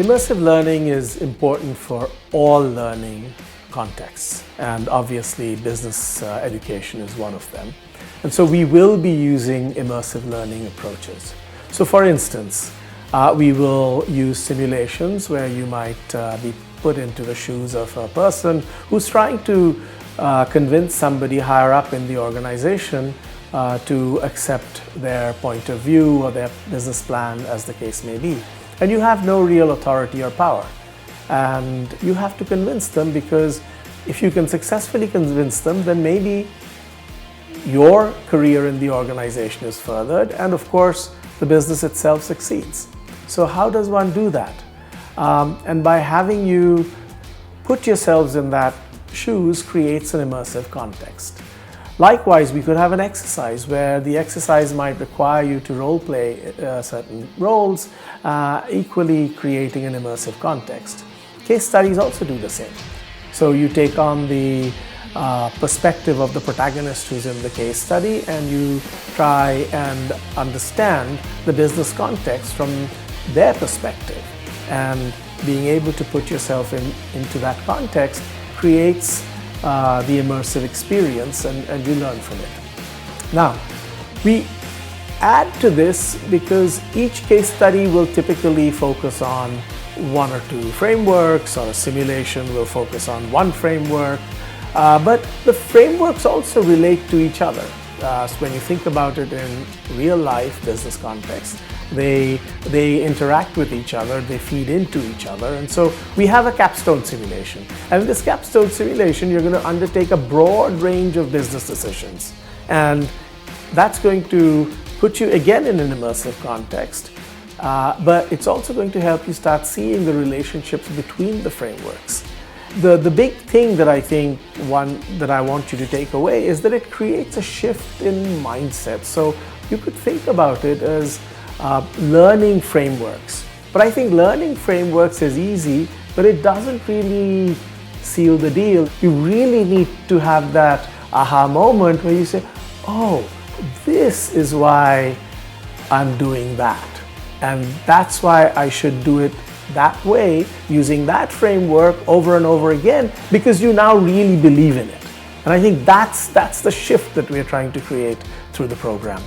Immersive learning is important for all learning contexts, and obviously business education is one of them. And so we will be using immersive learning approaches. So for instance, we will use simulations where you might be put into the shoes of a person who's trying to convince somebody higher up in the organization to accept their point of view or their business plan, as the case may be. And you have no real authority or power. And you have to convince them, because if you can successfully convince them, then maybe your career in the organization is furthered, and of course the business itself succeeds. So how does one do that? And by having you put yourselves in that shoes creates an immersive context. Likewise, we could have an exercise where the exercise might require you to role play certain roles, equally creating an immersive context. Case studies also do the same. So you take on the perspective of the protagonist who's in the case study, and you try and understand the business context from their perspective. And being able to put yourself into that context creates the immersive experience, and you learn from it. Now, we add to this because each case study will typically focus on one or two frameworks, or a simulation will focus on one framework, but the frameworks also relate to each other. So when you think about it in real life business context, they interact with each other, they feed into each other. And so we have a capstone simulation. And in this capstone simulation, you're going to undertake a broad range of business decisions. And that's going to put you again in an immersive context, but it's also going to help you start seeing the relationships between the frameworks. The big thing that I think that I want you to take away is that it creates a shift in mindset. So you could think about it as learning frameworks. But I think learning frameworks is easy, but it doesn't really seal the deal. You really need to have that aha moment where you say, oh, this is why I'm doing that. And that's why I should do it that way, using that framework over and over again, because you now really believe in it. And I think that's the shift that we're trying to create through the program.